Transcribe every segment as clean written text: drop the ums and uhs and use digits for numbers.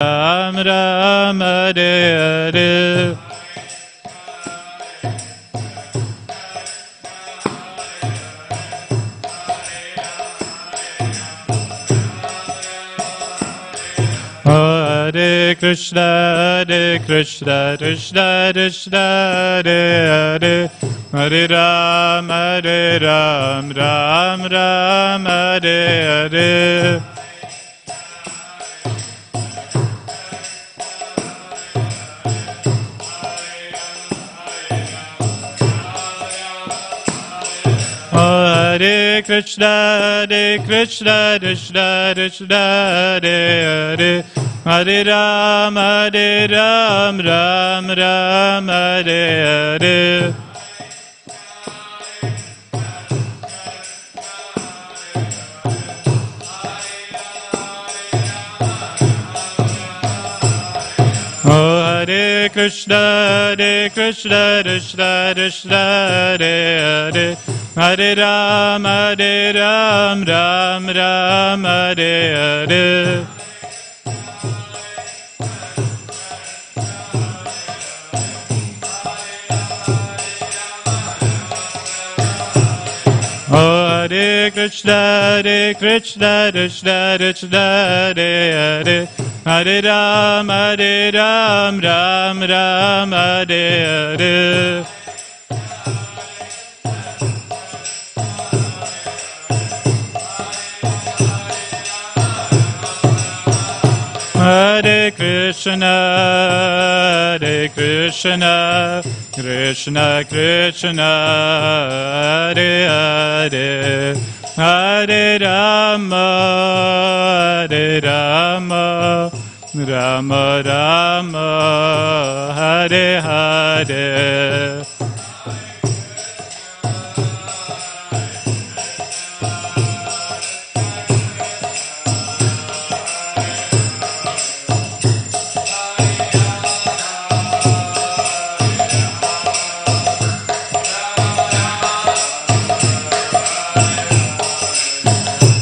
Ram Hare Hare. Hare Krishna, Krishna Krishna, Hare Hare, Hare Ram, Ram Ram, Hare Hare. Hare Krishna, Krishna Krishna, Hare Hare, Hare Ram, Ram Ram, Hare Hare. Hare Krishna, Krishna Krishna, Hare Hare, Hare Ram, Ram Ram, Hare Hare. Hare Krishna, Krishna Krishna, Hare Hare, Hare Ram, Ram Ram, Hare Hare. Hare Krishna, Krishna Krishna, Hare Hare, Hare Rama, Rama Rama, Hare Hare.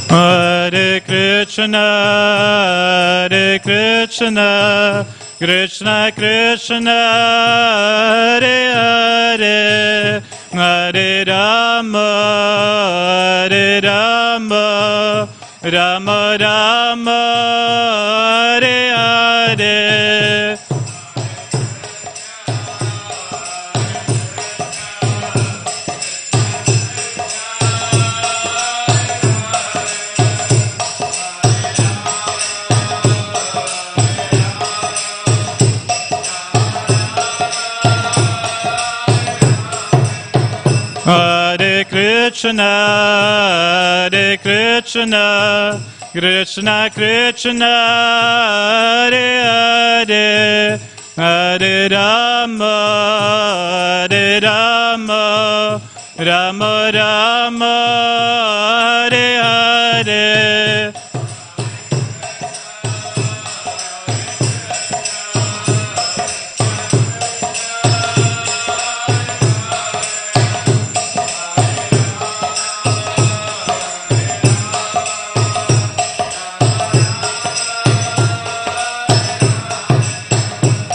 Hare Krishna, Krishna Krishna, Hare Hare, Hare Rama, Rama Rama, Hare Hare. Hare Krishna, Krishna Krishna, Hare Hare, Hare Rama, Rama Rama, Hare Hare.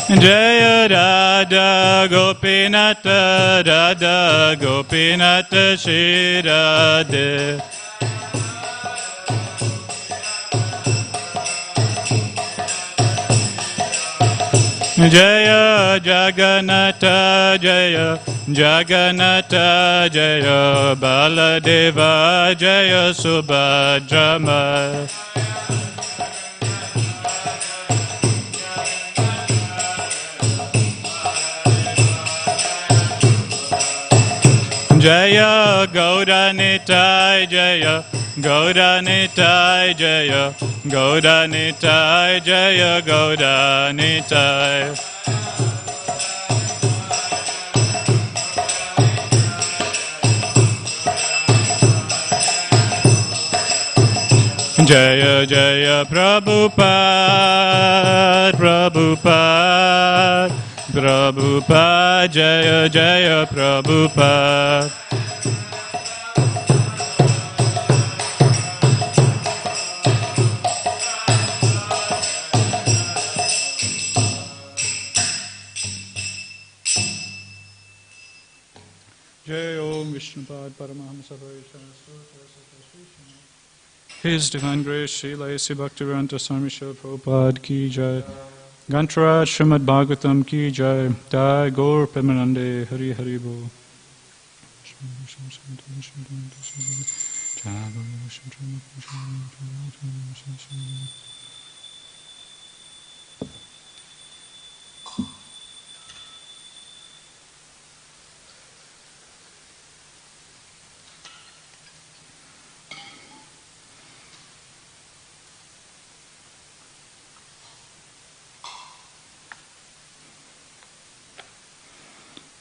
Jaya Radha Gopinata, Radha Gopinata Shri Radhe. Jaya Jagannatha, Jaya Jagannatha, Jaya Baladeva, Jaya Subhadrama. Jaya Gauranitai, Jaya Gauranitai, Jaya Gauranitai, Jaya Gauranitai. Jaya Jaya Prabhupada, Prabhupada, Prabhupada, Jaya Jaya Prabhupada. Jai Om Vishnupad Paramahamsa Vaishana Sutra His Divine Grace Srila A.C. Bhaktivedanta Swami Srila Prabhupada Ki Jai Gantaraj Srimad Bhagavatam Ki Jai Jai Gaur Premanande Hari Hari Bo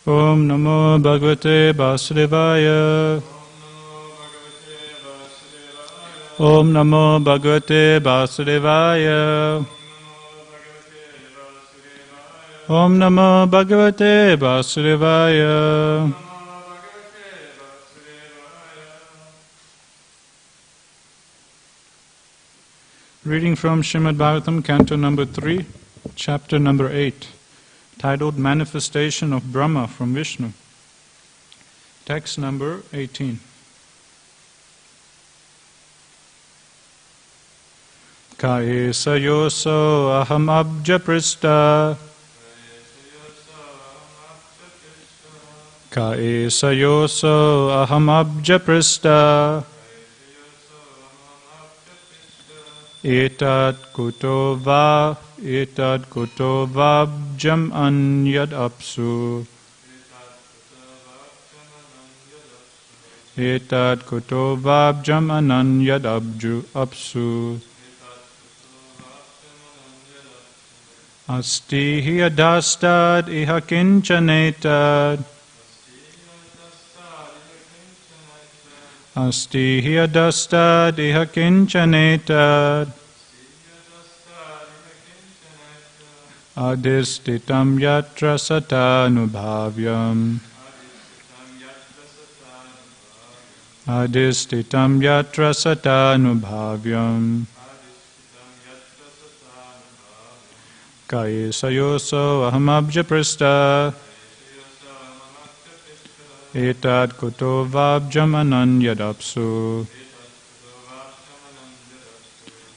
Om Namo Bhagavate Vasudevaya Om Namo Bhagavate Vasudevaya Om Namo Bhagavate Vasudevaya Reading from Srimad Bhagavatam, Canto number 3, Chapter number 8, titled Manifestation of Brahma from Vishnu. Text number 18. Kaesa yoso aham abja prista Kaesa yoso aham abja prista Etad kuto vabjam anyad apsu Etad kuto vabjam ananyad apsu Asti hyadastad iha kinchanetad Asti hyadastad iha kinchanetad Adistitam yatra satanubhavyam Adistitam yatra satanubhavyam Kaisa yoso ahamabja prasta Etad kuto vabjam ananyadapsu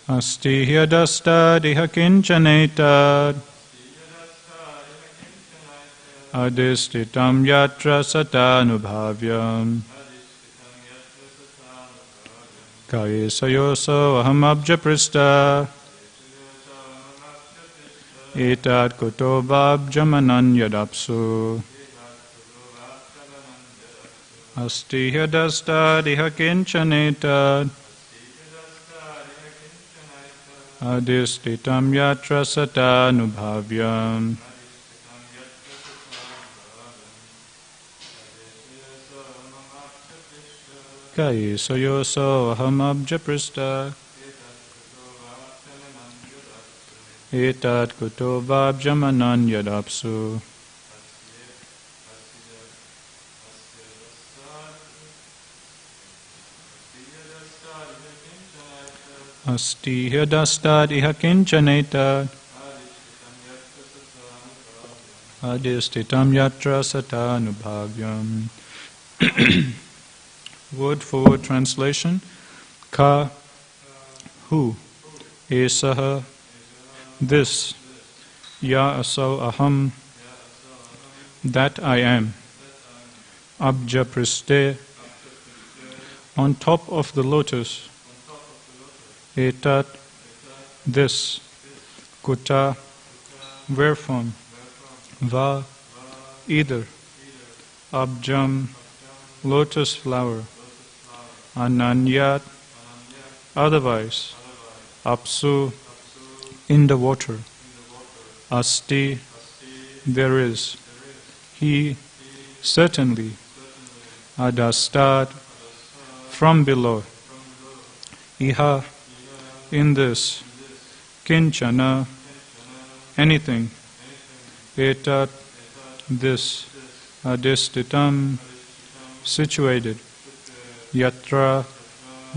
Asti hyadastad iha kinchanetad Adistitam yatra satanubhavyam Kaisa yoso ahamabja prasta Etad kuto vabjam ananyadapsu Asti hyadastad iha kinchanetad Adistitam yatra satanubhavyam Kaisa yoso aham abja prista Etad kuto vabjam ananyadapsu Asti hyadastad iha kinchanetad Adistitam yatra satanubhavyam. Word for word translation. Ka, who, esaha, this, ya asau aham, that I am, abja priste, on top of the lotus, etat, this, kuta, wherefrom, va, either, abjam, lotus flower, ananyat, otherwise, apsu, in the water, asti, there is, he, certainly, adastat, from below, iha, in this, kinchana, anything, etat, this, adistitam, situated, yatra,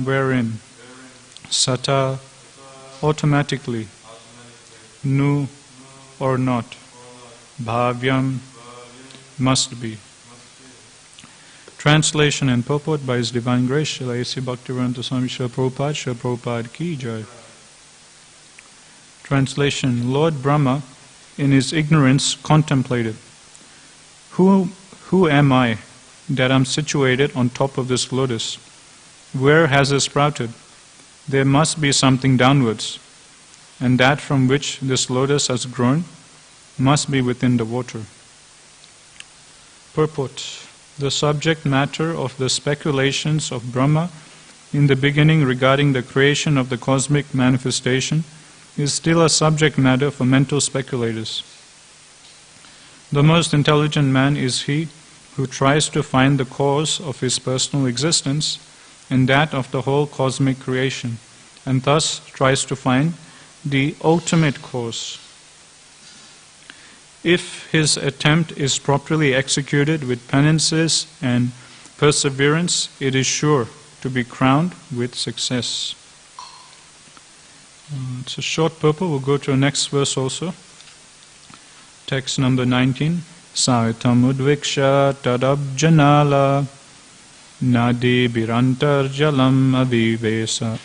wherein, sata, automatically, nu, or not, bhavyam, must be. Translation and purport by His Divine Grace, Srila A.C. Bhaktivedanta Swami Srila Prabhupada, Srila Prabhupada Ki Jai. Translation. Lord Brahma, in his ignorance, contemplated, Who am I that am situated on top of this lotus? Where has it sprouted? There must be something downwards, and that from which this lotus has grown must be within the water. Purport. The subject matter of the speculations of Brahma in the beginning regarding the creation of the cosmic manifestation is still a subject matter for mental speculators. The most intelligent man is he who tries to find the cause of his personal existence and that of the whole cosmic creation, and thus tries to find the ultimate cause. If his attempt is properly executed with penances and perseverance, it is sure to be crowned with success. It's a short purport. We'll go to the next verse also. Text number 19. Saitam udviksha tadabjanala nadi birantar jalam avivesa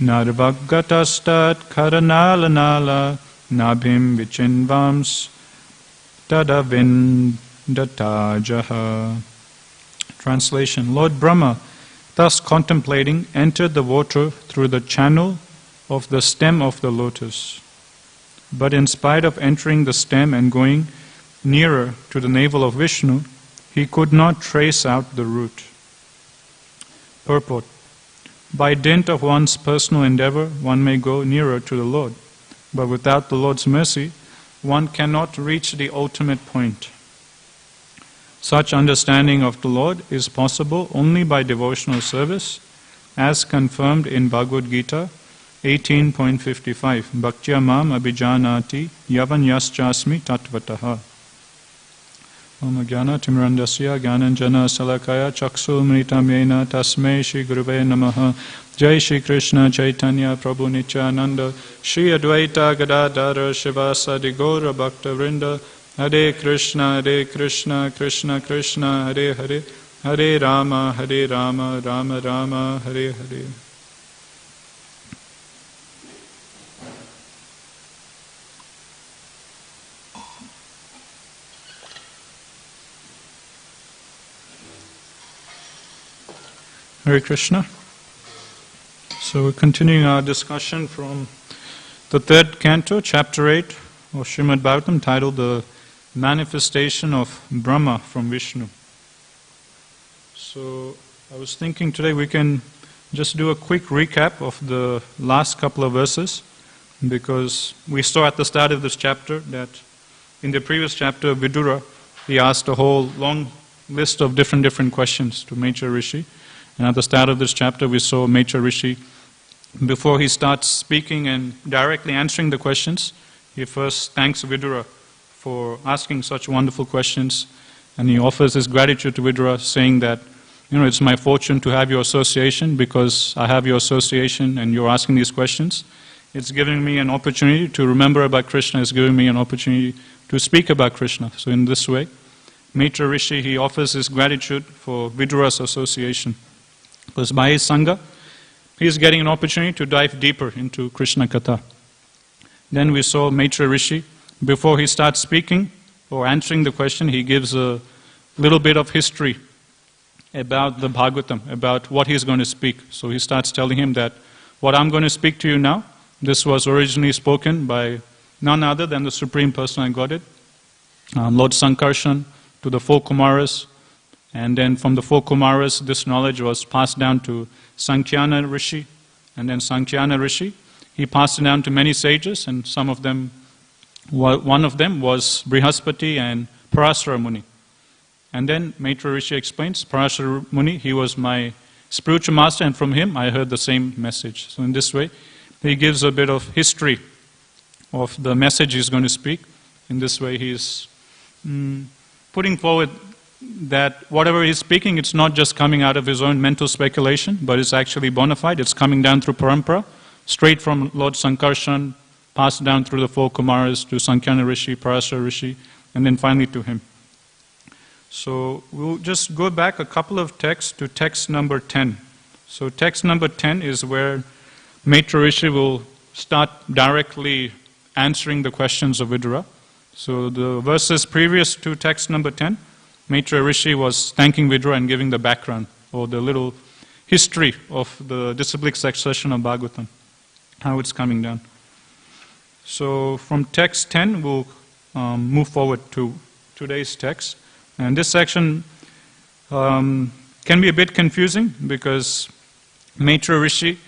narvagatastat karanalanala nabhim vichinvams tadavindatajaha. Translation. Lord Brahma, thus contemplating, entered the water through the channel of the stem of the lotus. But in spite of entering the stem and going nearer to the navel of Vishnu, he could not trace out the root. Purport. By dint of one's personal endeavor, one may go nearer to the Lord, but without the Lord's mercy, one cannot reach the ultimate point. Such understanding of the Lord is possible only by devotional service, as confirmed in Bhagavad Gita 18.55. Bhaktya mam abhijanati yavan yaschasmi tatvataha. Om jnana timrandasya jnananjana salakaya chaksul mritam yena tasmei Shri Guruve namaha. Jai Shri Krishna Chaitanya Prabhu Nityananda Shri Advaita Gadadhara Shivasadi Gaura Bhakta Vrinda. Hare Krishna, Krishna Krishna, Hare Hare, Hare Rama, Rama Rama, Hare Hare. Hare Krishna. So we're continuing our discussion from the third canto, chapter 8 of Srimad Bhagavatam, titled The Manifestation of Brahma from Vishnu. So I was thinking today we can just do a quick recap of the last couple of verses, because we saw at the start of this chapter that in the previous chapter, Vidura, he asked a whole long list of different questions to Maitreya Rishi. And at the start of this chapter, we saw Maitreya Rishi, before he starts speaking and directly answering the questions, he first thanks Vidura for asking such wonderful questions, and he offers his gratitude to Vidura, saying that, it's my fortune to have your association, because I have your association and you're asking these questions. It's giving me an opportunity to remember about Krishna, it's giving me an opportunity to speak about Krishna. So in this way, Maitreya Rishi, he offers his gratitude for Vidura's association, because by his Sangha, he is getting an opportunity to dive deeper into Krishna Katha. Then we saw Maitreya Rishi, before he starts speaking or answering the question, he gives a little bit of history about the Bhagavatam, about what he's going to speak. So he starts telling him that what I'm going to speak to you now, this was originally spoken by none other than the Supreme Personality of Godhead, Lord Sankarshan, to the four Kumaras, and then from the four Kumaras, this knowledge was passed down to Sankyana Rishi, and then Sankyana Rishi, he passed it down to many sages, and some of them, one of them was Brihaspati and Parasara Muni. And then Maitreya Rishi explains, Parasara Muni, he was my spiritual master, and from him I heard the same message. So in this way, he gives a bit of history of the message he's going to speak. In this way, he's putting forward that whatever he's speaking, it's not just coming out of his own mental speculation, but it's actually bona fide. It's coming down through parampara, straight from Lord Sankarshan, passed down through the four Kumaras to Sankyana Rishi, Parasara Rishi, and then finally to him. So we'll just go back a couple of texts to text number 10. So text number 10 is where Maitreya Rishi will start directly answering the questions of Vidura. So the verses previous to text number 10, Maitreya Rishi was thanking Vidura and giving the background, or the little history of the disciplic succession of Bhagavatam, how it's coming down. So from text 10, we'll move forward to today's text. And this section can be a bit confusing because Maitreya Rishi,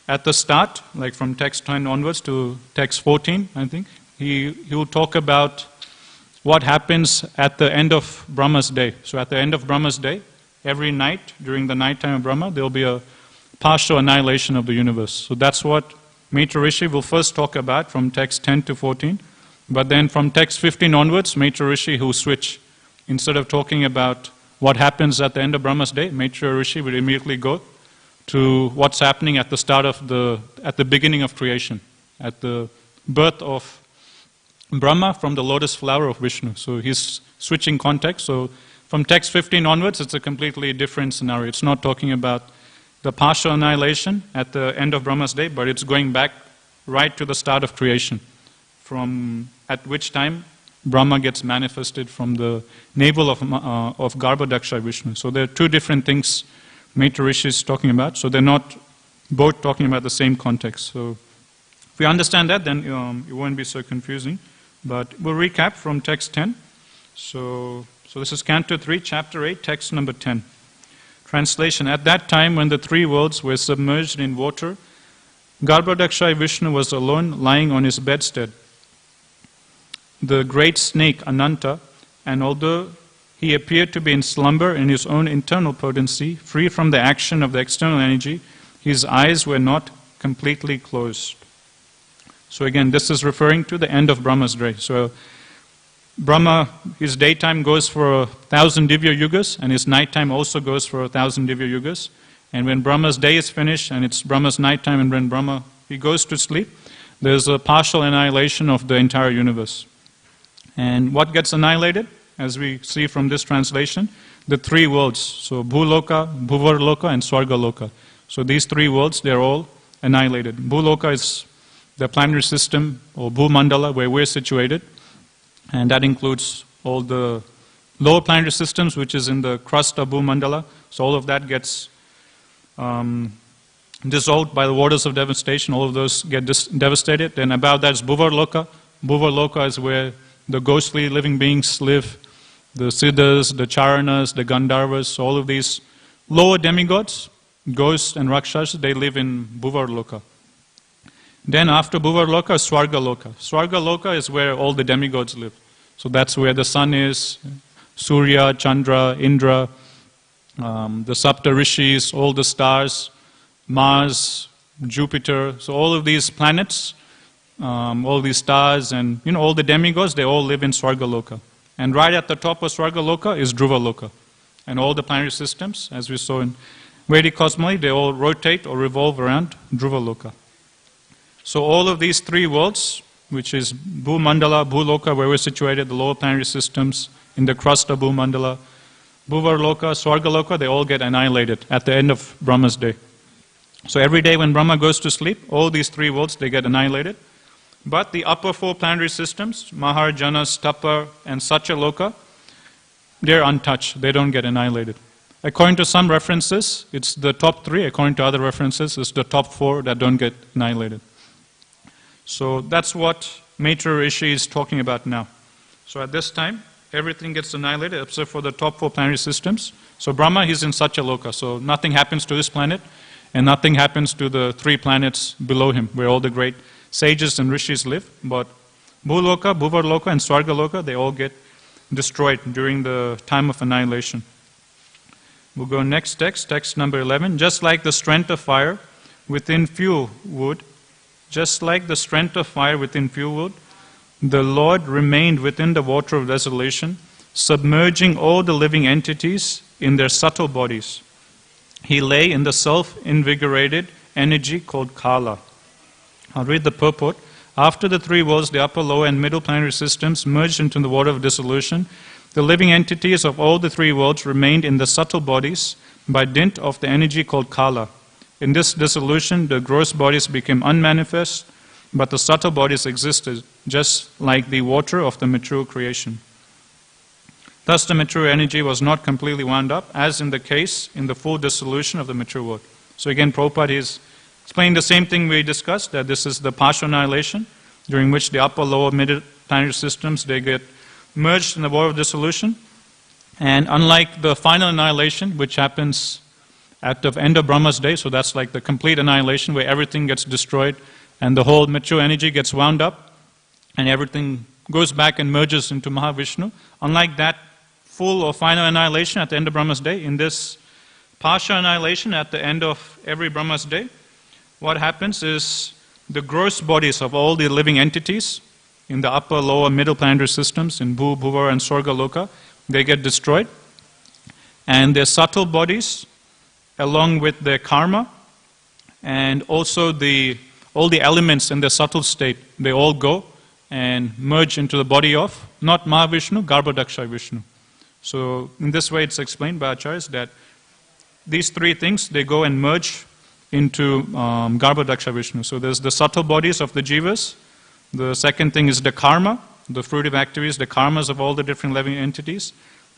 at the start, like from text 10 onwards to text 14, I think, he will talk about what happens at the end of Brahma's day. So at the end of Brahma's day, every night, during the night time of Brahma, there will be a partial annihilation of the universe. So that's what Maitreya Rishi will first talk about from text 10 to 14. But then from text 15 onwards, Maitreya Rishi will switch. Instead of talking about what happens at the end of Brahma's day, Maitreya Rishi will immediately go to what's happening at the beginning of creation, at the birth of Brahma from the lotus flower of Vishnu. So he's switching context. So from text 15 onwards, it's a completely different scenario. It's not talking about the partial annihilation at the end of Brahma's day, but it's going back right to the start of creation, from at which time Brahma gets manifested from the navel of Garbhadaksha Vishnu. So there are two different things Maitreya Rishi is talking about. So they're not both talking about the same context. So if we understand that, then it won't be so confusing. But we'll recap from text 10. So this is Canto 3, Chapter 8, text number 10. Translation. At that time when the three worlds were submerged in water, Garbhadaksha Vishnu was alone lying on his bedstead. The great snake Ananta, and although he appeared to be in slumber in his own internal potency, free from the action of the external energy, his eyes were not completely closed. So again, this is referring to the end of Brahma's day. So Brahma, his daytime goes for 1,000 Divya Yugas, and his nighttime also goes for 1,000 Divya Yugas. And when Brahma's day is finished, and it's Brahma's nighttime, and when Brahma, he goes to sleep, there's a partial annihilation of the entire universe. And what gets annihilated, as we see from this translation, the three worlds. So Bhuloka, Bhuvarloka, and Swargaloka. So these three worlds, they're all annihilated. Bhuloka is the planetary system, or Bhumandala, where we're situated. And that includes all the lower planetary systems, which is in the crust of Bhumandala. So all of that gets dissolved by the waters of devastation. All of those get devastated. Then above that is Bhuvarloka. Bhuvarloka is where the ghostly living beings live. The Siddhas, the Charanas, the Gandharvas, all of these lower demigods, ghosts and Rakshasas, they live in Bhuvarloka. Then after Bhuvarloka, Swargaloka. Swargaloka is where all the demigods live. So that's where the sun is, Surya, Chandra, Indra, the Sapta Rishis, all the stars, Mars, Jupiter. So all of these planets, all these stars and all the demigods, they all live in Swargaloka. And right at the top of Swargaloka is Dhruvaloka. And all the planetary systems, as we saw in Vedic cosmology, they all rotate or revolve around Dhruvaloka. So all of these three worlds, which is Bhumandala, Bhuloka, where we're situated, the lower planetary systems, in the crust of Bhumandala, Bhuvarloka, Swargaloka, they all get annihilated at the end of Brahma's day. So every day when Brahma goes to sleep, all these three worlds, they get annihilated. But the upper four planetary systems, Mahar, Janas, Tapa, and Satyaloka, they're untouched. They don't get annihilated. According to some references, it's the top three. According to other references, it's the top four that don't get annihilated. So that's what Maitreya Rishi is talking about now. So at this time, everything gets annihilated except for the top four planetary systems. So Brahma, he's in Satyaloka. So nothing happens to this planet, and nothing happens to the three planets below him, where all the great sages and rishis live. But Bhuloka, Bhuvarloka, and Swargaloka, they all get destroyed during the time of annihilation. We'll go next text, text number 11. Just like the strength of fire within fuel wood, the Lord remained within the water of desolation, submerging all the living entities in their subtle bodies. He lay in the self-invigorated energy called Kala. I'll read the purport. After the three worlds, the upper, lower, and middle planetary systems merged into the water of dissolution, the living entities of all the three worlds remained in the subtle bodies by dint of the energy called Kala. In this dissolution, the gross bodies became unmanifest, but the subtle bodies existed, just like the water of the mature creation. Thus, the mature energy was not completely wound up, as in the case in the full dissolution of the mature world. So again, Prabhupada is explaining the same thing we discussed, that this is the partial annihilation, during which the upper, lower, middle planetary systems, they get merged in the water of dissolution. And unlike the final annihilation, which happens at the end of Brahma's day, so that's like the complete annihilation where everything gets destroyed and the whole mature energy gets wound up and everything goes back and merges into Mahavishnu. Unlike that full or final annihilation at the end of Brahma's day, in this partial annihilation at the end of every Brahma's day, what happens is the gross bodies of all the living entities in the upper, lower, middle planetary systems, in Bhu, Bhuvar and Swarga Loka, they get destroyed. And their subtle bodies, along with their karma, and also all the elements in their subtle state, they all go and merge into the body of, not Mahavishnu, Garbhodaksha Vishnu. So in this way it's explained by Acharyas that these three things, they go and merge into Garbhodaksha Vishnu. So there's the subtle bodies of the jivas. The second thing is the karma, the fruitive activities, the karmas of all the different living entities.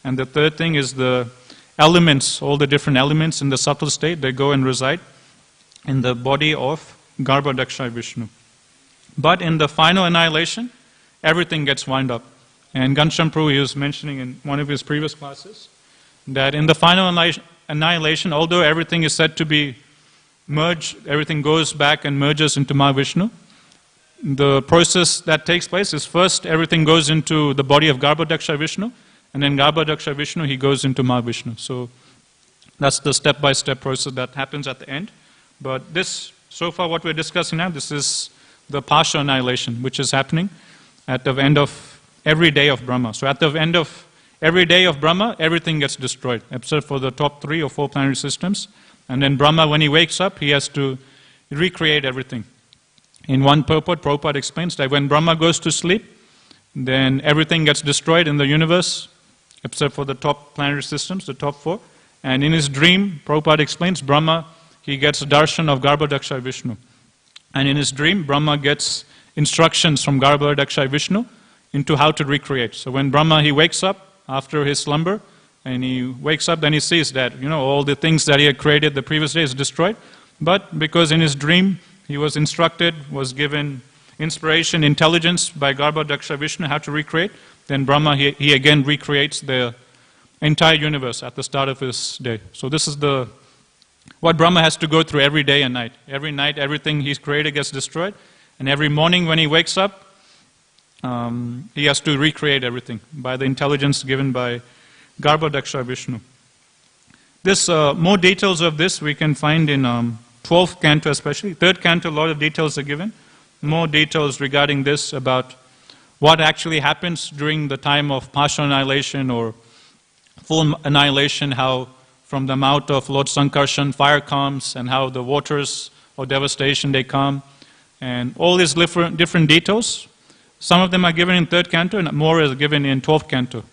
And the third thing is the elements, all the different elements in the subtle state, they go and reside in the body of Garbhodaksha Vishnu. But in the final annihilation, everything gets wound up. And Ghanshyam Prabhu, he was mentioning in one of his previous classes, that in the final annihilation, although everything is said to be merged, everything goes back and merges into Mahavishnu, the process that takes place is first everything goes into the body of Garbhodaksha Vishnu, and then Garbhodaksha Vishnu, he goes into Mahavishnu. So that's the step-by-step process that happens at the end. But this, so far what we're discussing now, this is the partial annihilation, which is happening at the end of every day of Brahma. So at the end of every day of Brahma, everything gets destroyed, except for the top 3 or 4 planetary systems. And then Brahma, when he wakes up, he has to recreate everything. In one purport, Prabhupada explains that when Brahma goes to sleep, then everything gets destroyed in the universe, except for the top planetary systems, the top 4. And in his dream, Prabhupada explains, Brahma, he gets darshan of Garbhodaksha Vishnu. And in his dream, Brahma gets instructions from Garbhodaksha Vishnu into how to recreate. So when Brahma, he wakes up after his slumber, and he wakes up, then he sees that, all the things that he had created the previous day is destroyed. But because in his dream, he was instructed, was given inspiration, intelligence by Garbhodaksha Vishnu how to recreate, then Brahma, he again recreates the entire universe at the start of his day. So this is what Brahma has to go through every day and night. Every night, everything he's created gets destroyed. And every morning when he wakes up, he has to recreate everything by the intelligence given by Garbhodaksha Vishnu. More details of this we can find in 12th canto especially. 3rd canto, a lot of details are given. More details regarding this about what actually happens during the time of partial annihilation or full annihilation, how from the mouth of Lord Sankarshan fire comes and how the waters of devastation they come. And all these different details, some of them are given in 3rd canto and more is given in 12th canto.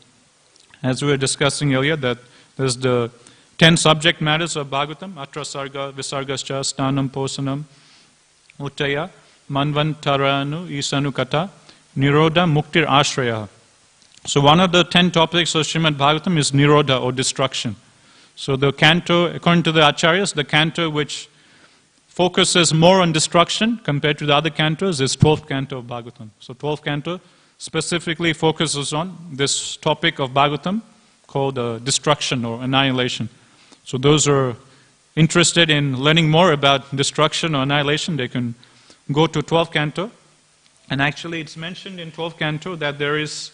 As we were discussing earlier, that there's the 10 subject matters of Bhagavatam, Atra Sarga, Visargascha, Stanam, Posanam, Uttaya, Manvantaranu, Isanu Kata, Nirodha, Muktir, Ashraya. So one of the 10 topics of Srimad Bhagavatam is Nirodha or destruction. So the canto, according to the Acharyas, the canto which focuses more on destruction compared to the other cantos is 12th canto of Bhagavatam. So 12th canto specifically focuses on this topic of Bhagavatam called destruction or annihilation. So those who are interested in learning more about destruction or annihilation, they can go to 12th canto. And actually it's mentioned in 12th canto that there is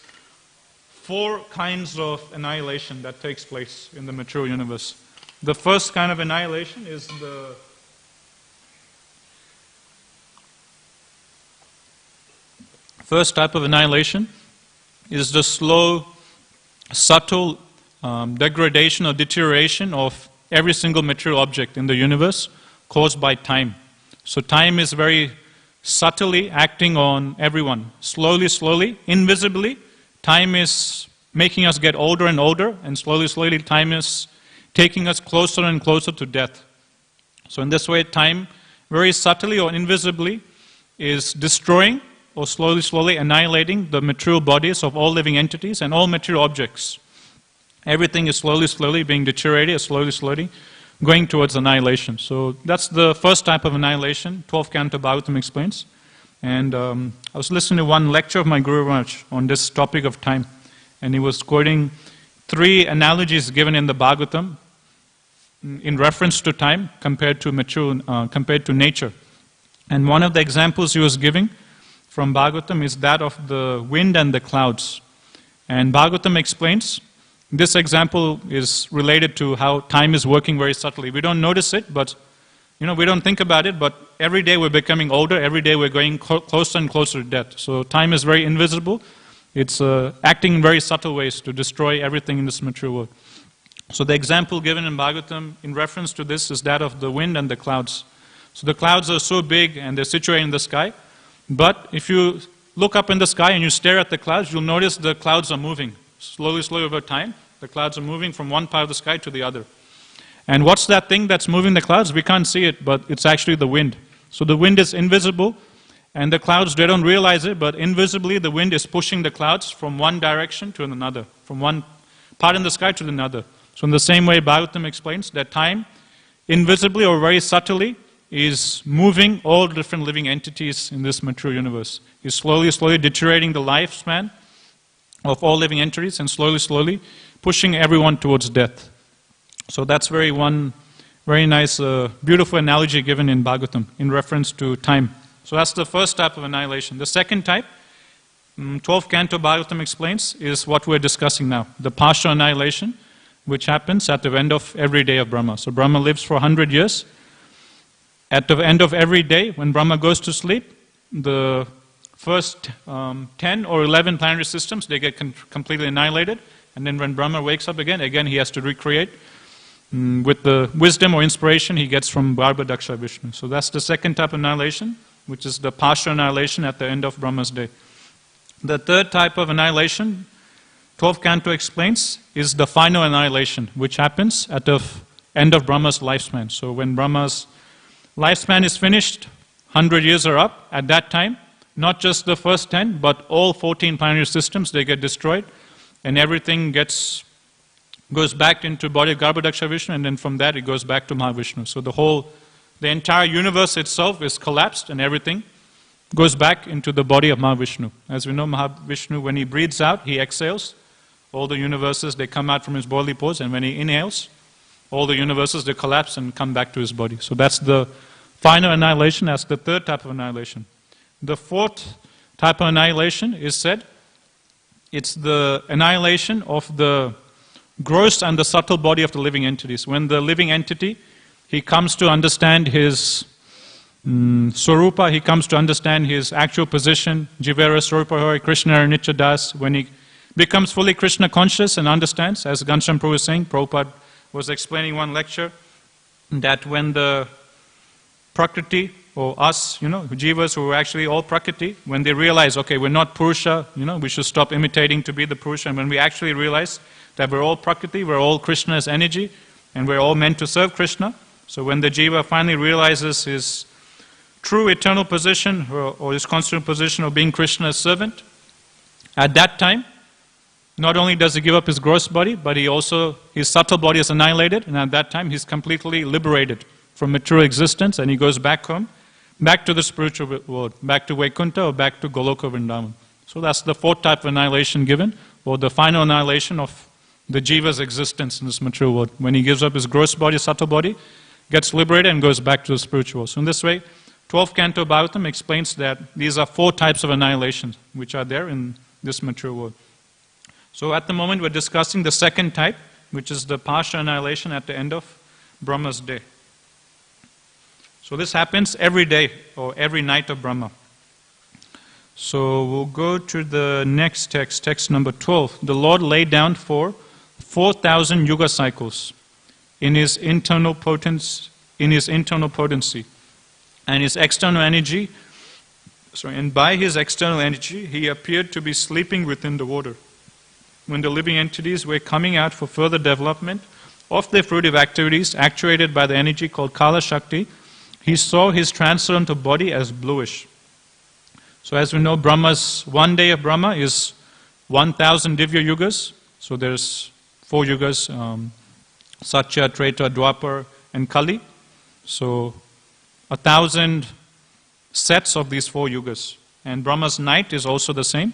4 kinds of annihilation that takes place in the material universe. The first kind of annihilation is the first type of annihilation is the slow, subtle degradation or deterioration of every single material object in the universe caused by time. So time is very subtly acting on everyone. Slowly, invisibly, time is making us get older and older, and slowly, slowly time is taking us closer and closer to death. So in this way, time, very subtly or invisibly, is destroying or slowly, slowly annihilating the material bodies of all living entities and all material objects. Everything is slowly, slowly being deteriorated, slowly, slowly going towards annihilation. So that's the first type of annihilation, 12th Canto Bhagavatam explains. And I was listening to one lecture of my Guru Maharaj on this topic of time. And he was quoting 3 analogies given in the Bhagavatam in reference to time compared to nature. And one of the examples he was giving from Bhagavatam is that of the wind and the clouds. And Bhagavatam explains, this example is related to how time is working very subtly. We don't notice it, but we don't think about it, but every day we're becoming older, every day we're going closer and closer to death. So time is very invisible. It's acting in very subtle ways to destroy everything in this material world. So the example given in Bhagavatam in reference to this is that of the wind and the clouds. So the clouds are so big and they're situated in the sky, but if you look up in the sky and you stare at the clouds, you'll notice the clouds are moving. Slowly, slowly over time, the clouds are moving from one part of the sky to the other. And what's that thing that's moving the clouds? We can't see it, but it's actually the wind. So the wind is invisible, and the clouds, they don't realize it, but invisibly the wind is pushing the clouds from one direction to another, from one part in the sky to another. So in the same way, Bhagavatam explains that time, invisibly or very subtly, is moving all the different living entities in this material universe. Is slowly, slowly deteriorating the lifespan of all living entities and slowly, slowly pushing everyone towards death. So that's very nice, beautiful analogy given in Bhagavatam in reference to time. So that's the first type of annihilation. The second type, 12th Canto Bhagavatam explains, is what we're discussing now. The partial annihilation, which happens at the end of every day of Brahma. So Brahma lives for 100 years. At the end of every day, when Brahma goes to sleep, the first 10 or 11 planetary systems, they get completely annihilated. And then when Brahma wakes up again he has to recreate with the wisdom or inspiration he gets from Bharba Daksha Vishnu. So that's the second type of annihilation, which is the partial annihilation at the end of Brahma's day. The third type of annihilation, 12th Canto explains, is the final annihilation, which happens at the end of Brahma's lifespan. So when Brahma's lifespan is finished, 100 years are up, at that time, not just the first 10, but all 14 planetary systems, they get destroyed, and everything goes back into body of Garbhodaksha Vishnu, and then from that it goes back to Mahavishnu. So the entire universe itself is collapsed, and everything goes back into the body of Mahavishnu. As we know, Mahavishnu, when he breathes out, he exhales. All the universes, they come out from his bodily pores, and when he inhales, all the universes, they collapse and come back to his body. So that's the final annihilation, that's the third type of annihilation. The fourth type of annihilation is said, it's the annihilation of the gross and the subtle body of the living entities. When the living entity, he comes to understand his Swarupa, he comes to understand his actual position, Jivera, Swarupa, Hare, Krishna, Nitya Das, when he becomes fully Krishna conscious and understands, as Ghanshyam Prabhu was saying, Prabhupada was explaining one lecture, that when the Prakriti, or us, Jivas who are actually all Prakriti, when they realize, okay, we're not Purusha, we should stop imitating to be the Purusha, and when we actually realize that we're all Prakriti, we're all Krishna's energy, and we're all meant to serve Krishna, so when the Jiva finally realizes his true eternal position, or his constant position of being Krishna's servant, at that time, not only does he give up his gross body, but his subtle body is annihilated, and at that time he's completely liberated from material existence, and he goes back home, back to the spiritual world, back to Vaikuntha or back to Goloka Vrindavan. So that's the fourth type of annihilation given, or the final annihilation of the jiva's existence in this material world. When he gives up his gross body, subtle body, gets liberated and goes back to the spiritual world. So in this way, 12th Canto Bhagavatam explains that these are 4 types of annihilation which are there in this material world. So at the moment we're discussing the second type, which is the partial annihilation at the end of Brahma's day. So this happens every day or every night of Brahma. So we'll go to the next text, text number 12. The Lord laid down for 4,000 yuga cycles in his internal potency, and his external energy. And by his external energy, he appeared to be sleeping within the water. when the living entities were coming out for further development of their fruitive activities actuated by the energy called Kala Shakti, he saw his transcendental body as bluish. So as we know, Brahma's 1 day of Brahma is 1,000 Divya Yugas. So there's 4 Yugas, Satya, Treta, Dwapar and Kali. So 1,000 sets of these 4 Yugas. And Brahma's night is also the same.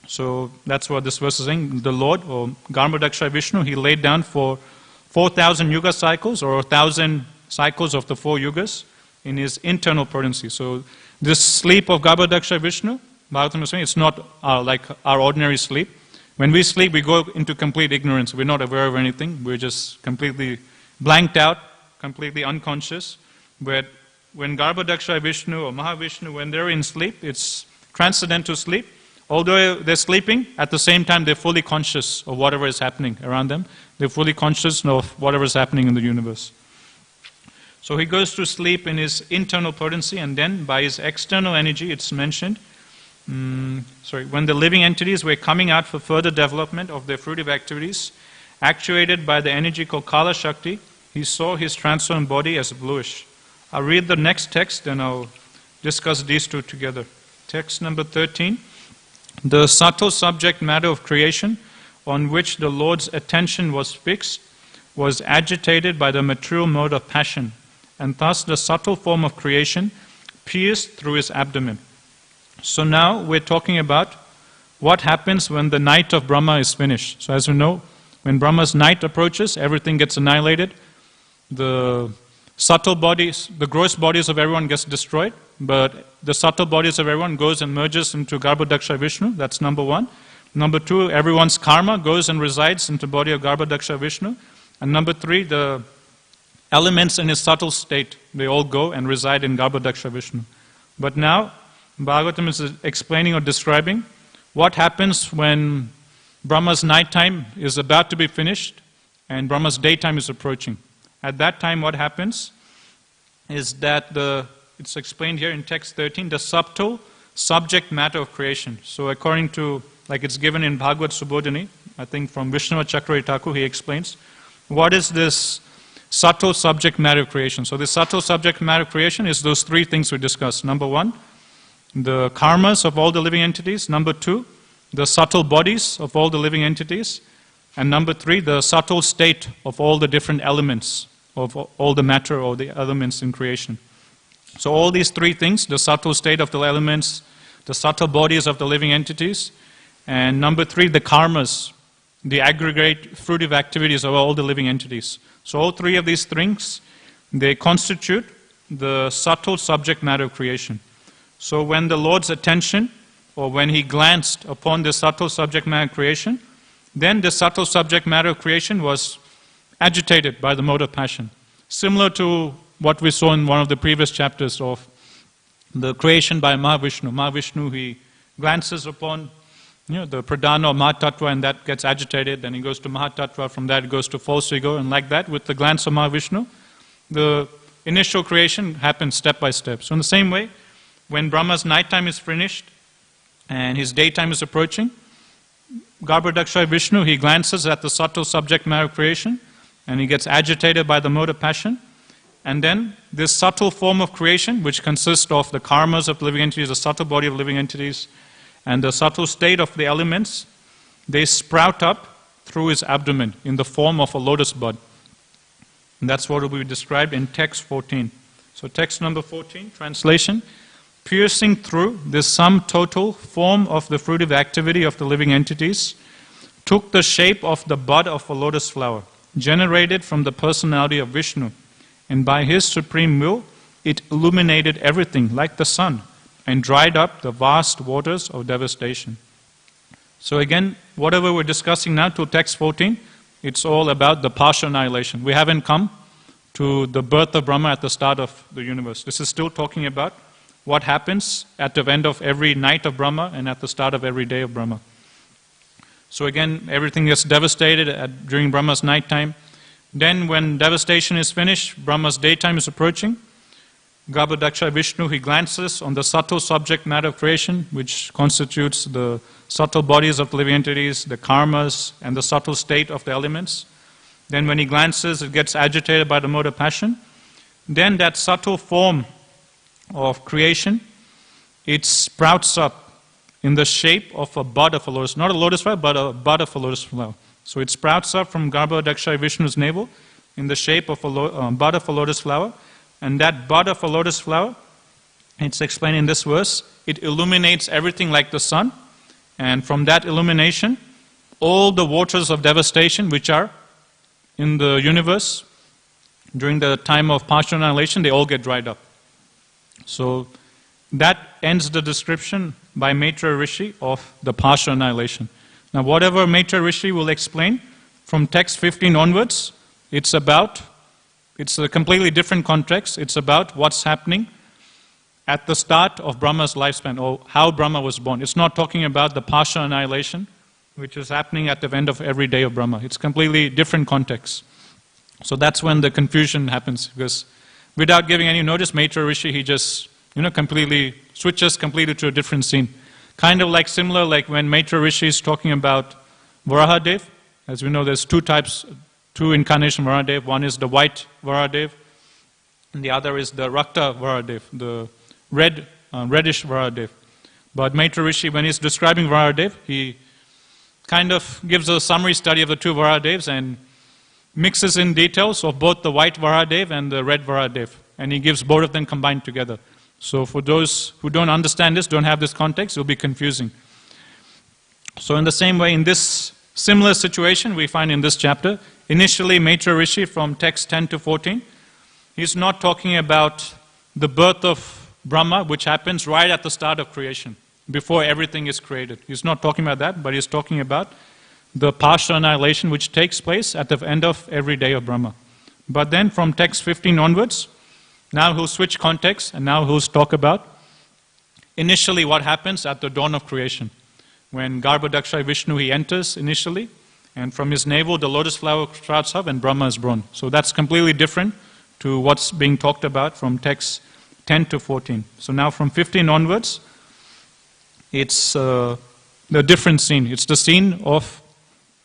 So that's what this verse is saying. The Lord, or Garmadakshaya Vishnu, he laid down for 4,000 Yuga cycles, or 1,000 cycles of the 4 Yugas in his internal potency. So this sleep of Garmadakshaya Vishnu, Bhagavatam is saying, it's not like our ordinary sleep. When we sleep, we go into complete ignorance. We're not aware of anything. We're just completely blanked out, completely unconscious. But when Garmadakshaya Vishnu or Mahavishnu, when they're in sleep, it's transcendental sleep. Although they're sleeping, at the same time they're fully conscious of whatever is happening around them. They're fully conscious of whatever is happening in the universe. So he goes to sleep in his internal potency, and then by his external energy, it's mentioned, when the living entities were coming out for further development of their fruitive activities, actuated by the energy called Kala Shakti, he saw his transformed body as bluish. I'll read the next text, then I'll discuss these two together. Text number 13. The subtle subject matter of creation on which the Lord's attention was fixed was agitated by the material mode of passion, and thus the subtle form of creation pierced through his abdomen. So now we're talking about what happens when the night of Brahma is finished. So as we know, when Brahma's night approaches, everything gets annihilated. The subtle bodies, the gross bodies of everyone gets destroyed, but the subtle bodies of everyone goes and merges into Garmadakshaya Vishnu. That's number 1. Number 2, everyone's karma goes and resides into the body of Garmadakshaya Vishnu. And number 3, the elements in his subtle state, they all go and reside in Garmadakshaya Vishnu. But now, Bhagavatam is explaining or describing what happens when Brahma's nighttime is about to be finished and Brahma's daytime is approaching. At that time, what happens is that it's explained here in text 13, the subtle subject matter of creation. So according to, like it's given in Bhagavad Subodhini, I think from Vishnu Chakravarti Thakur, he explains, what is this subtle subject matter of creation? So the subtle subject matter of creation is those 3 things we discussed. Number 1, the karmas of all the living entities. Number 2, the subtle bodies of all the living entities. And number 3, the subtle state of all the different elements of all the matter or the elements in creation. So all these 3 things, the subtle state of the elements, the subtle bodies of the living entities, and number 3, the karmas, the aggregate fruitive activities of all the living entities. So all 3 of these things, they constitute the subtle subject matter of creation. So when the Lord's attention, or when he glanced upon the subtle subject matter of creation, then the subtle subject matter of creation was agitated by the mode of passion. Similar to what we saw in one of the previous chapters of the creation by Mahavishnu. Mahavishnu, he glances upon the Pradhana or Mahatattva, and that gets agitated. Then he goes to Mahatattva, from that it goes to false ego, and like that, with the glance of Mahavishnu, the initial creation happens step by step. So in the same way, when Brahma's nighttime is finished and his daytime is approaching, Garmadakshaya Vishnu, he glances at the subtle subject matter of creation, and he gets agitated by the mode of passion. And then this subtle form of creation, which consists of the karmas of living entities, the subtle body of living entities, and the subtle state of the elements, they sprout up through his abdomen in the form of a lotus bud. And that's what will be described in text 14. So text number 14, translation. Piercing through this sum total form of the fruitive activity of the living entities, took the shape of the bud of a lotus flower, generated from the personality of Vishnu, and by his supreme will, it illuminated everything like the sun, and dried up the vast waters of devastation. So again, whatever we're discussing now till text 14, it's all about the partial annihilation. We haven't come to the birth of Brahma at the start of the universe. This is still talking about what happens at the end of every night of Brahma and at the start of every day of Brahma. So again, everything gets devastated during Brahma's nighttime. Then when devastation is finished, Brahma's daytime is approaching. Garbhodaksha Vishnu, he glances on the subtle subject matter of creation, which constitutes the subtle bodies of living entities, the karmas, and the subtle state of the elements. Then when he glances, it gets agitated by the mode of passion. Then that subtle form of creation, it sprouts up in the shape of a bud of a lotus, not a lotus flower, but a bud of a lotus flower. So it sprouts up from Garbhodaksha Vishnu's navel in the shape of a bud of a lotus flower. And that bud of a lotus flower, it's explained in this verse, it illuminates everything like the sun. And from that illumination, all the waters of devastation which are in the universe during the time of partial annihilation, they all get dried up. So that ends the description by Maitreya Rishi of the partial annihilation. Now whatever Maitreya Rishi will explain from text 15 onwards, it's a completely different context. It's about what's happening at the start of Brahma's lifespan, or how Brahma was born. It's not talking about the partial annihilation, which is happening at the end of every day of Brahma. It's completely different context. So that's when the confusion happens, because without giving any notice, Maitreya Rishi, he just completely switches completely to a different scene. Kind of like similar, like when Maitreya Rishi is talking about Varahadev. As we know, there's two incarnations of Varahadev. One is the white Varahadev, and the other is the Rakta Varahadev, the reddish Varahadev. But Maitreya Rishi, when he's describing Varahadev, he kind of gives a summary study of the two Varadevs and mixes in details of both the white Varahadev and the red Varahadev. And he gives both of them combined together. So for those who don't understand this, don't have this context, it will be confusing. So in the same way, in this similar situation we find in this chapter, initially Maitreya Rishi from text 10 to 14, he's not talking about the birth of Brahma, which happens right at the start of creation, before everything is created. He's not talking about that, but he's talking about the partial annihilation which takes place at the end of every day of Brahma. But then from text 15 onwards, now he'll switch context, and now he'll talk about initially what happens at the dawn of creation. When Garbhodaksha Vishnu, he enters initially, and from his navel the lotus flower sprouts up and Brahma is born. So that's completely different to what's being talked about from text 10 to 14. So now from 15 onwards, it's the different scene. It's the scene of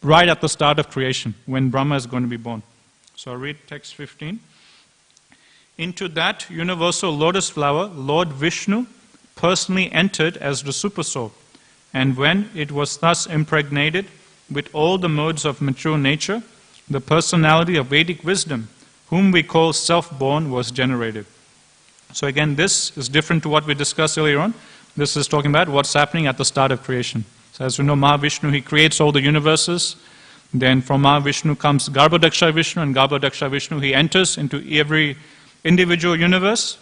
right at the start of creation, when Brahma is going to be born. So I'll read text 15. Into that universal lotus flower, Lord Vishnu personally entered as the Supersoul. And when it was thus impregnated with all the modes of mature nature, the personality of Vedic wisdom, whom we call self-born, was generated. So again, this is different to what we discussed earlier on. This is talking about what's happening at the start of creation. So as we know, Mahavishnu, he creates all the universes. Then from Mahavishnu comes Garbhodaksha Vishnu, and Garbhodaksha Vishnu, he enters into every individual universe.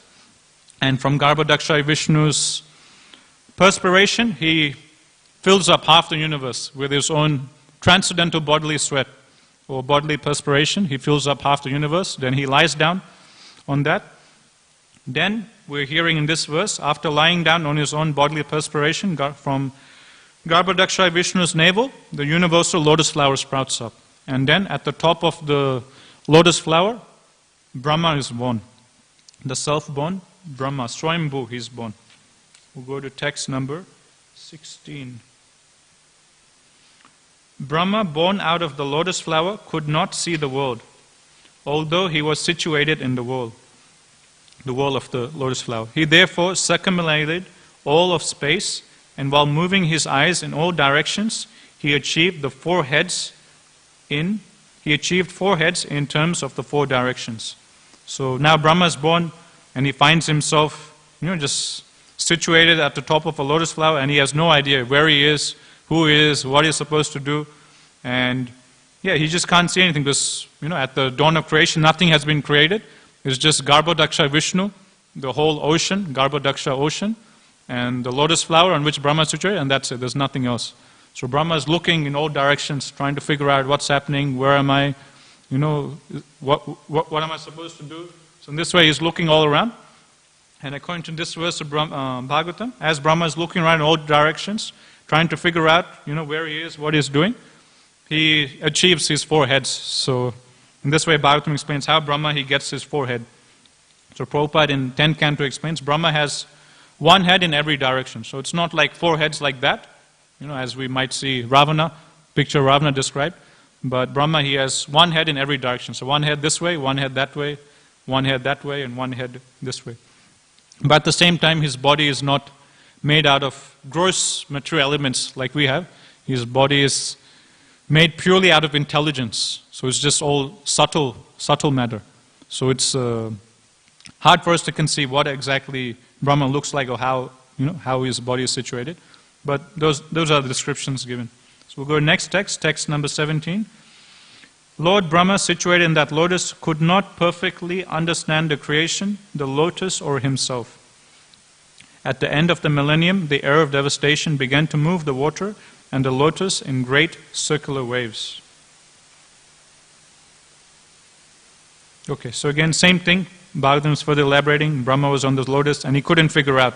And from Garbhodaksha Vishnu's perspiration, he fills up half the universe with his own transcendental bodily sweat or bodily perspiration. He fills up half the universe. Then he lies down on that. Then we're hearing in this verse, after lying down on his own bodily perspiration from Garbhodaksha Vishnu's navel, the universal lotus flower sprouts up. And then at the top of the lotus flower, Brahma is born. The self-born Brahma, Swayambhu, he's born. We'll go to text number 16. Brahma, born out of the lotus flower, could not see the world, although he was situated in the world of the lotus flower. He therefore circumambulated all of space, and while moving his eyes in all directions, he achieved 4 heads in terms of the 4 directions. So now Brahma is born, and he finds himself, just situated at the top of a lotus flower, and he has no idea where he is, who he is, what he's supposed to do, and he just can't see anything because, at the dawn of creation, nothing has been created. It's just Garbhodaksha Vishnu, the whole ocean, Garbhodaksha ocean, and the lotus flower on which Brahma is situated, and that's it. There's nothing else. So Brahma is looking in all directions, trying to figure out what's happening, where am I, what am I supposed to do? So in this way, he's looking all around. And according to this verse of Bhagavatam, as Brahma is looking around in all directions, trying to figure out, where he is, what he's doing, he achieves his 4 heads. So in this way, Bhagavatam explains how Brahma, he gets his 4 head. So Prabhupada in 10th Canto explains, Brahma has one head in every direction. So it's not like four heads like that, as we might see Ravana, picture Ravana described. But Brahma, he has one head in every direction. So one head this way, one head that way, one head that way, and one head this way. But at the same time, his body is not made out of gross material elements like we have. His body is made purely out of intelligence. So it's just all subtle matter. So it's hard for us to conceive what exactly Brahma looks like or how his body is situated. But those are the descriptions given. So we'll go to next text number 17. Lord Brahma, situated in that lotus, could not perfectly understand the creation, the lotus, or himself. At the end of the millennium, the air of devastation began to move the water and the lotus in great circular waves. Okay, so again, same thing. Bhagavatam is further elaborating. Brahma was on the lotus and he couldn't figure out,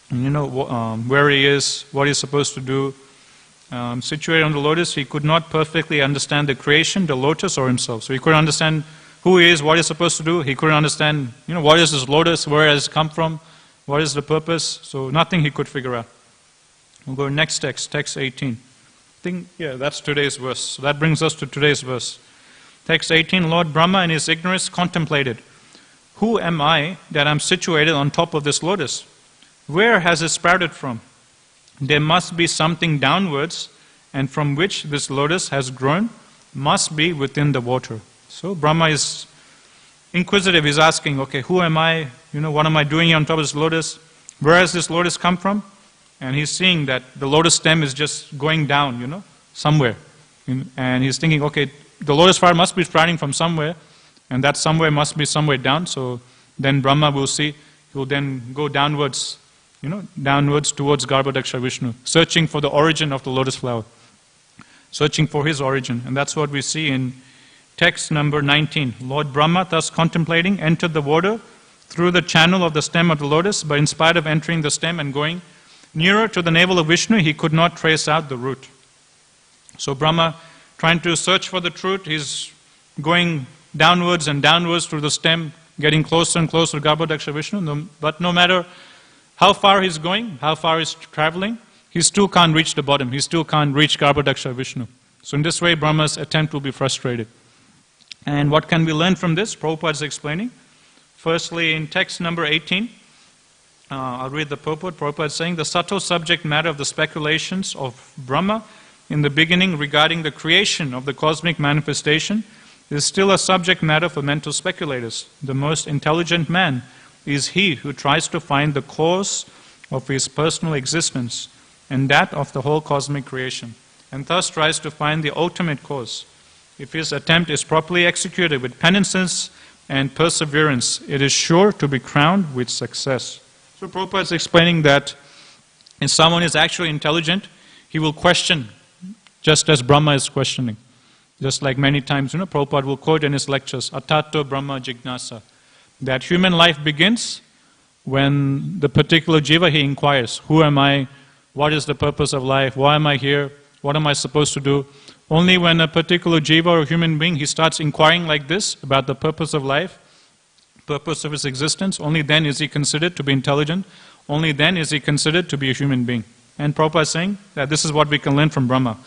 where he is, what he's supposed to do. Situated on the lotus, he could not perfectly understand the creation, the lotus, or himself. So he couldn't understand who he is, what he's supposed to do. He couldn't understand, what is this lotus, where has it come from, what is the purpose. So nothing he could figure out. We'll go to next text 18. That's today's verse. So that brings us to today's verse. Text 18, Lord Brahma in his ignorance contemplated, who am I that I'm situated on top of this lotus? Where has it sprouted from? There must be something downwards, and from which this lotus has grown must be within the water. So Brahma is inquisitive. He's asking, okay, who am I? What am I doing here on top of this lotus? Where has this lotus come from? And he's seeing that the lotus stem is just going down, somewhere. And he's thinking, okay, the lotus flower must be sprouting from somewhere, and that somewhere must be somewhere down. So then Brahma will see, he will then go downwards, downwards towards Garbhodaksha Vishnu, searching for the origin of the lotus flower, searching for his origin. And that's what we see in text number 19. Lord Brahma, thus contemplating, entered the water through the channel of the stem of the lotus, but in spite of entering the stem and going nearer to the navel of Vishnu, he could not trace out the root. So Brahma, trying to search for the truth, he's going downwards and downwards through the stem, getting closer and closer to Garbhodaksha Vishnu. But no matter how far he's going, how far he's traveling, he still can't reach the bottom. He still can't reach Garbhodaksha Vishnu. So in this way, Brahma's attempt will be frustrated. And what can we learn from this? Prabhupada is explaining. Firstly, in text number 18, I'll read the purport. Prabhupada is saying, the subtle subject matter of the speculations of Brahma in the beginning regarding the creation of the cosmic manifestation is still a subject matter for mental speculators. The most intelligent man is he who tries to find the cause of his personal existence and that of the whole cosmic creation, and thus tries to find the ultimate cause. If his attempt is properly executed with penitence and perseverance, it is sure to be crowned with success. So Prabhupada is explaining that if someone is actually intelligent, he will question just as Brahma is questioning. Just like many times, Prabhupada will quote in his lectures, Atato Brahma Jignasa, that human life begins when the particular jiva, he inquires, who am I, what is the purpose of life, why am I here, what am I supposed to do? Only when a particular jiva or human being, he starts inquiring like this about the purpose of life, purpose of his existence, only then is he considered to be intelligent, only then is he considered to be a human being. And Prabhupada is saying that this is what we can learn from Brahma.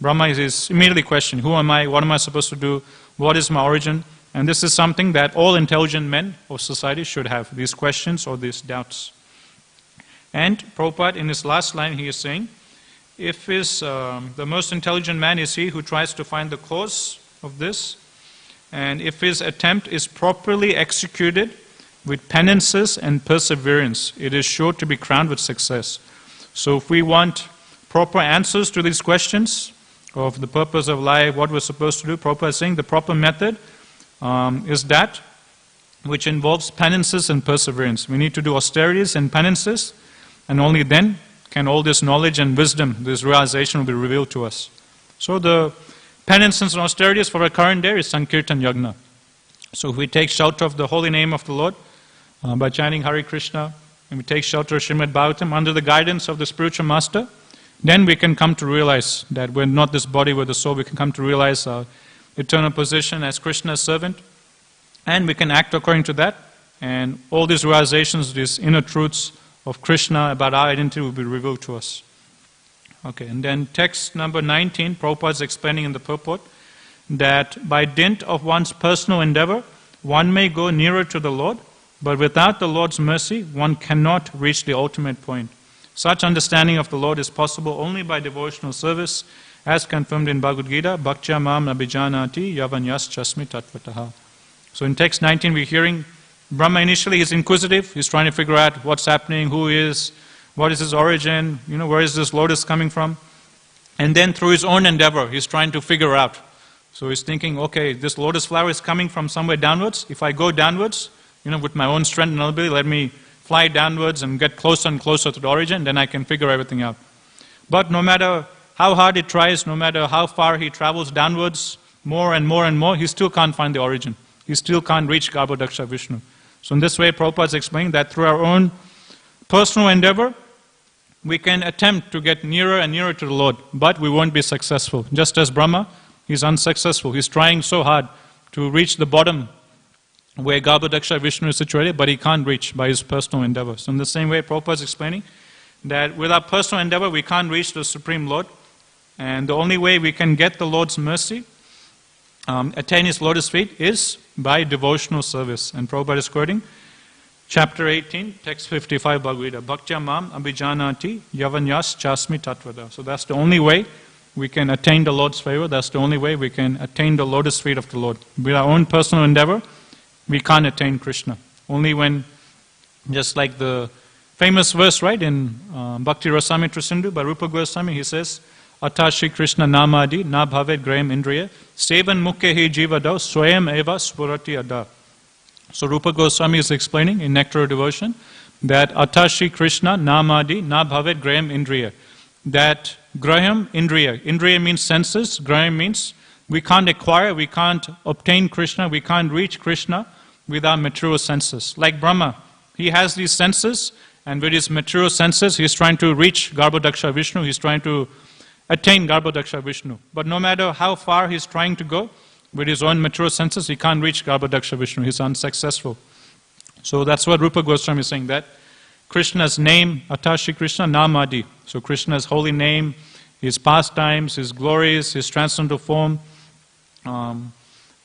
Brahma is immediately questioning, who am I, what am I supposed to do, what is my origin? And this is something that all intelligent men of society should have, these questions or these doubts. And Prabhupada, in his last line, he is saying, if the most intelligent man is he who tries to find the cause of this, and if his attempt is properly executed with penances and perseverance, it is sure to be crowned with success. So if we want proper answers to these questions of the purpose of life, what we're supposed to do, Prabhupada is saying the proper method is that which involves penances and perseverance. We need to do austerities and penances, and only then can all this knowledge and wisdom, this realization will be revealed to us. So the penances and austerities for our current day is Sankirtan Yagna. So if we take shelter of the holy name of the Lord by chanting Hare Krishna, and we take shelter of Srimad Bhagavatam under the guidance of the spiritual master, then we can come to realize that we're not this body, we're the soul. We can come to realize our eternal position as Krishna's servant, and we can act according to that. and all these realizations, these inner truths of Krishna about our identity will be revealed to us. Okay, and then text number 19, Prabhupada is explaining in the purport that by dint of one's personal endeavor, one may go nearer to the Lord, but without the Lord's mercy, one cannot reach the ultimate point. Such understanding of the Lord is possible only by devotional service, as confirmed in Bhagavad Gita, Bhaktya mam abhijanati yavanyas chasmi tatvataha. So in text 19 we're hearing Brahma initially is inquisitive, he's trying to figure out what's happening, who is, what is his origin, where is this lotus coming from? And then through his own endeavor, he's trying to figure out. So he's thinking, okay, this lotus flower is coming from somewhere downwards. If I go downwards, with my own strength and ability, let me fly downwards and get closer and closer to the origin, then I can figure everything out. But no matter how hard he tries, no matter how far he travels downwards, more and more and more, he still can't find the origin. He still can't reach Garbhodaksha Vishnu. So in this way, Prabhupada is explaining that through our own personal endeavor, we can attempt to get nearer and nearer to the Lord, but we won't be successful. Just as Brahma, he's unsuccessful. He's trying so hard to reach the bottom where Garbhodaksha Vishnu is situated, but he can't reach by his personal endeavor. So in the same way, Prabhupada is explaining that with our personal endeavor, we can't reach the Supreme Lord, and the only way we can get the Lord's mercy, attain His lotus feet, is by devotional service. And Prabhupada is quoting Chapter 18, text 55, Bhagavad Gita, Bhaktya mam abhijanati yavanyas chasmi tatvada. So that's the only way we can attain the Lord's favor. That's the only way we can attain the lotus feet of the Lord. With our own personal endeavor, we can't attain Krishna. Only when, just like the famous verse, right, in Bhakti Rasamrita Sindhu by Rupa Goswami, he says, Atashi Krishna namadi na bhavet graham indriya sevan mukhe hi jivadau swayam eva spurati ada. So Rupa Goswami is explaining in Nectar of Devotion that Atashi Krishna namadi na bhavet graham indriya. That graham indriya. Indriya means senses. Graham means we can't acquire, we can't obtain Krishna, we can't reach Krishna with our material senses. Like Brahma, he has these senses, and with his material senses, he's trying to reach Garbhodaksha Vishnu, he's trying to attain Garbhodaksha Vishnu. But no matter how far he's trying to go, with his own material senses, he can't reach Garbhodaksha Vishnu, he's unsuccessful. So that's what Rupa Goswami is saying, that Krishna's name, Atashi Krishna Namadi. So Krishna's holy name, his pastimes, his glories, his transcendental form,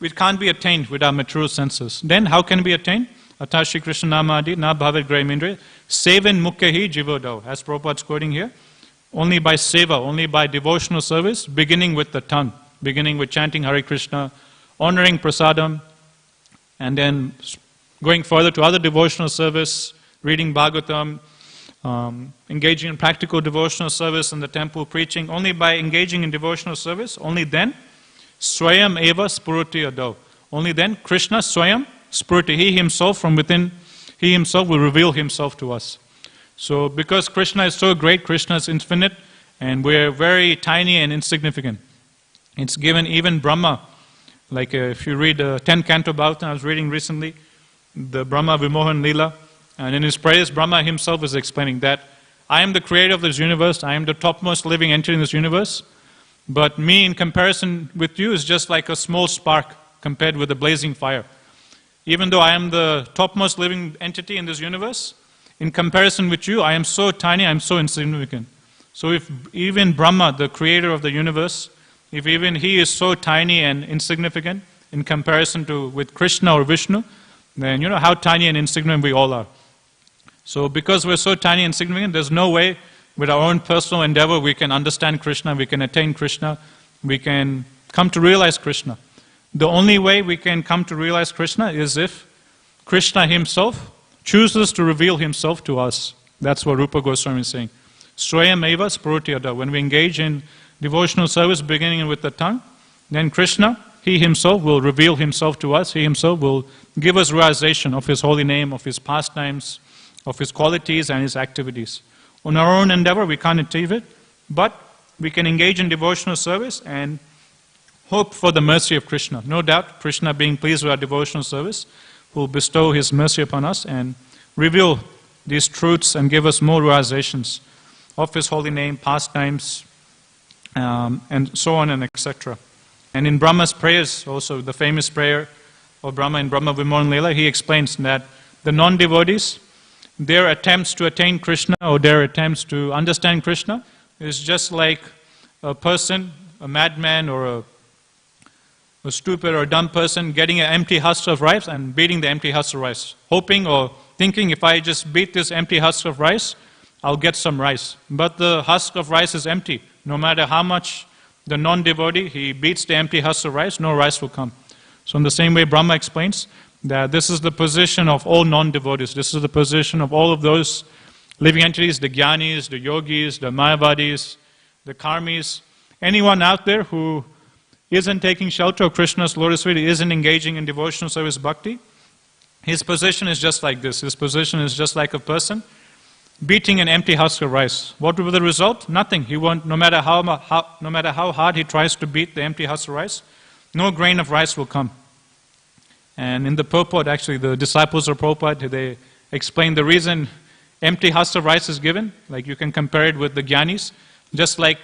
it can't be attained with our material senses. Then how can it be attained? Atashi Krishna Namadi na bhavet graham indriya sevan mukhehi jivodau. As Prabhupada is quoting here, only by seva, only by devotional service, beginning with the tongue, beginning with chanting Hare Krishna, honoring prasadam, and then going further to other devotional service, reading Bhagavatam, engaging in practical devotional service in the temple, preaching. Only by engaging in devotional service, only then, Swayam eva spurati adau. Only then, Krishna Swayam spurati, He Himself from within, He Himself will reveal Himself to us. So because Krishna is so great, Krishna is infinite, and we're very tiny and insignificant. It's given even Brahma, like if you read 10th Canto Bhagavatam, I was reading recently, the Brahma Vimohan Leela, and in his prayers, Brahma himself is explaining that I am the creator of this universe, I am the topmost living entity in this universe, but me in comparison with you is just like a small spark compared with a blazing fire. Even though I am the topmost living entity in this universe, in comparison with you, I am so tiny, I am so insignificant. So if even Brahma, the creator of the universe, if even he is so tiny and insignificant in comparison to with Krishna or Vishnu, then you know how tiny and insignificant we all are. So because we're so tiny and insignificant, there's no way with our own personal endeavor we can understand Krishna, we can attain Krishna, we can come to realize Krishna. The only way we can come to realize Krishna is if Krishna himself chooses to reveal himself to us. That's what Rupa Goswami is saying. Swayam eva spurati ada. When we engage in devotional service beginning with the tongue, then Krishna, He Himself will reveal Himself to us. He Himself will give us realization of His holy name, of His pastimes, of His qualities and His activities. On our own endeavor, we can't achieve it, but we can engage in devotional service and hope for the mercy of Krishna. No doubt, Krishna, being pleased with our devotional service, will bestow His mercy upon us and reveal these truths and give us more realizations of His holy name, pastimes, and so on and etc. And in Brahma's prayers also, the famous prayer of Brahma in Brahma Vimohan Leela, he explains that the non-devotees, their attempts to attain Krishna or their attempts to understand Krishna is just like a person, a madman or a stupid or dumb person getting an empty husk of rice and beating the empty husk of rice, hoping or thinking, if I just beat this empty husk of rice, I'll get some rice. But the husk of rice is empty. No matter how much the non-devotee, he beats the empty husk of rice, no rice will come. So in the same way, Brahma explains that this is the position of all non-devotees. This is the position of all of those living entities, the jnanis, the yogis, the mayavadis, the karmis, anyone out there who isn't taking shelter of Krishna's lotus feet, isn't engaging in devotional service bhakti, his position is just like this. His position is just like a person beating an empty husk of rice. What will be the result? Nothing. He won't, no matter how hard he tries to beat the empty husk of rice, no grain of rice will come. And in the purport, actually, the disciples of Prabhupada, they explain the reason empty husk of rice is given. Like you can compare it with the jnanis. Just like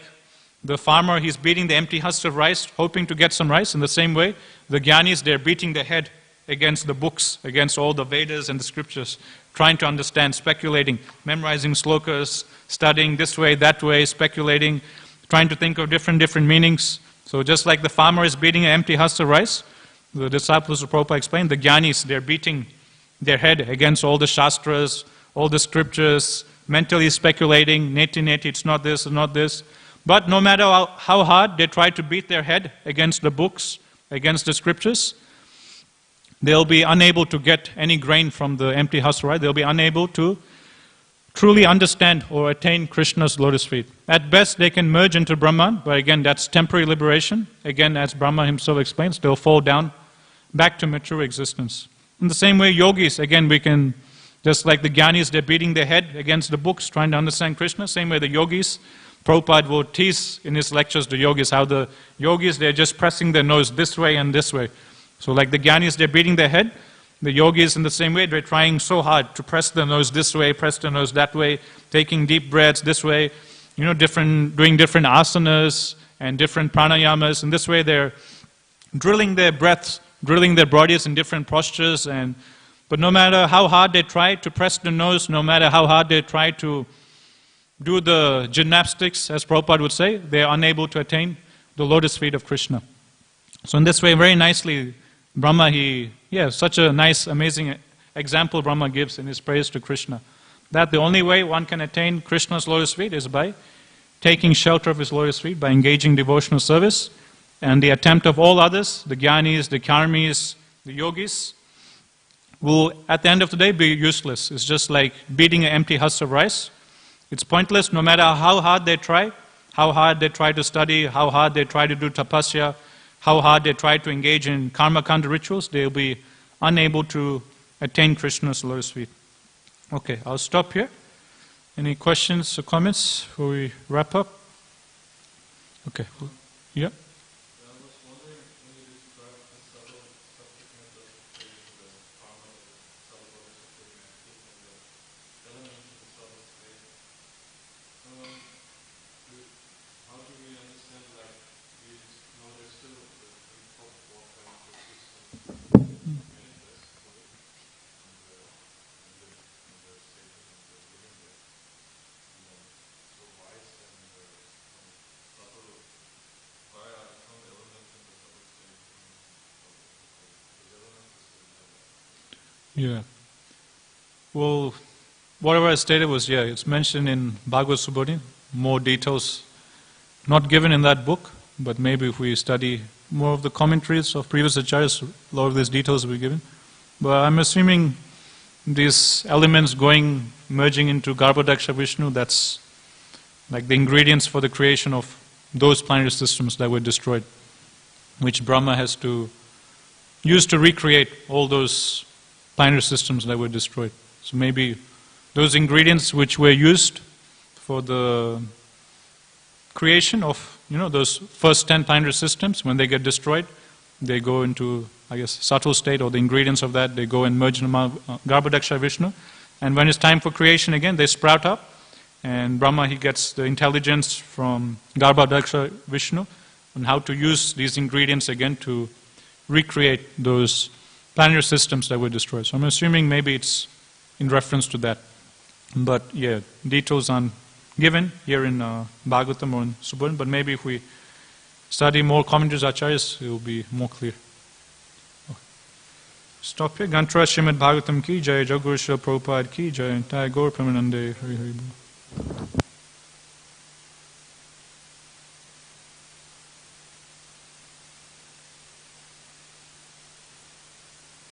the farmer, he's beating the empty husk of rice, hoping to get some rice. In the same way, the jnanis, they're beating their head against the books, against all the Vedas and the scriptures, trying to understand, speculating, memorizing slokas, studying this way, that way, speculating, trying to think of different meanings. So just like the farmer is beating an empty husk of rice, the disciples of Prabhupada explained, the jnanis, they're beating their head against all the shastras, all the scriptures, mentally speculating, neti, it's not this, it's not this. But no matter how hard they try to beat their head against the books, against the scriptures, they'll be unable to get any grain from the empty husk of rice. They'll be unable to truly understand or attain Krishna's lotus feet. At best, they can merge into Brahman, but again, that's temporary liberation. Again, as Brahma himself explains, they'll fall down back to mature existence. In the same way, yogis, again, we can, just like the jnanis, they're beating their head against the books, trying to understand Krishna. Same way, the yogis, Prabhupada will tease in his lectures the yogis, how the yogis, they're just pressing their nose this way and this way. So like the jnanis, they're beating their head. The yogis, in the same way, they're trying so hard to press their nose this way, press their nose that way, taking deep breaths this way, doing different asanas and different pranayamas. In this way, they're drilling their breaths, drilling their bodies in different postures. But no matter how hard they try to press the nose, no matter how hard they try to do the gymnastics, as Prabhupada would say, they're unable to attain the lotus feet of Krishna. So in this way, very nicely, Brahma, such a nice, amazing example Brahma gives in his praise to Krishna. That the only way one can attain Krishna's lotus feet is by taking shelter of his lotus feet, by engaging devotional service. And the attempt of all others, the jnanis, the karmis, the yogis, will at the end of the day be useless. It's just like beating an empty husk of rice. It's pointless no matter how hard they try to study, how hard they try to do tapasya, how hard they try to engage in karma kanda rituals, they'll be unable to attain Krishna's lotus feet. Okay, I'll stop here. Any questions or comments before we wrap up? Okay, yeah. Yeah. Well, whatever I stated was, it's mentioned in Bhagavad Subodhi, more details not given in that book, but maybe if we study more of the commentaries of previous acharyas, a lot of these details will be given. But I'm assuming these elements merging into Garbhodaksha Vishnu, that's like the ingredients for the creation of those planetary systems that were destroyed, which Brahma has to use to recreate all those planetary systems that were destroyed. So maybe those ingredients which were used for the creation of, those first 10 planetary systems, when they get destroyed, they go into, subtle state, or the ingredients of that, they go and merge in Garbhodaksha Vishnu. And when it's time for creation again, they sprout up, and Brahma, he gets the intelligence from Garbhodaksha Vishnu on how to use these ingredients again to recreate those planetary systems that were destroyed. So I'm assuming maybe it's in reference to that. But yeah, details aren't given here in Bhagavatam or in Subban, but maybe if we study more commentaries, acharyas, it will be more clear. Stop here. Gantra Srimad Bhagavatam ki jai, Jaguru Srila Prabhupada ki jai, entire Gaur Premanande, Hari Hari Bol.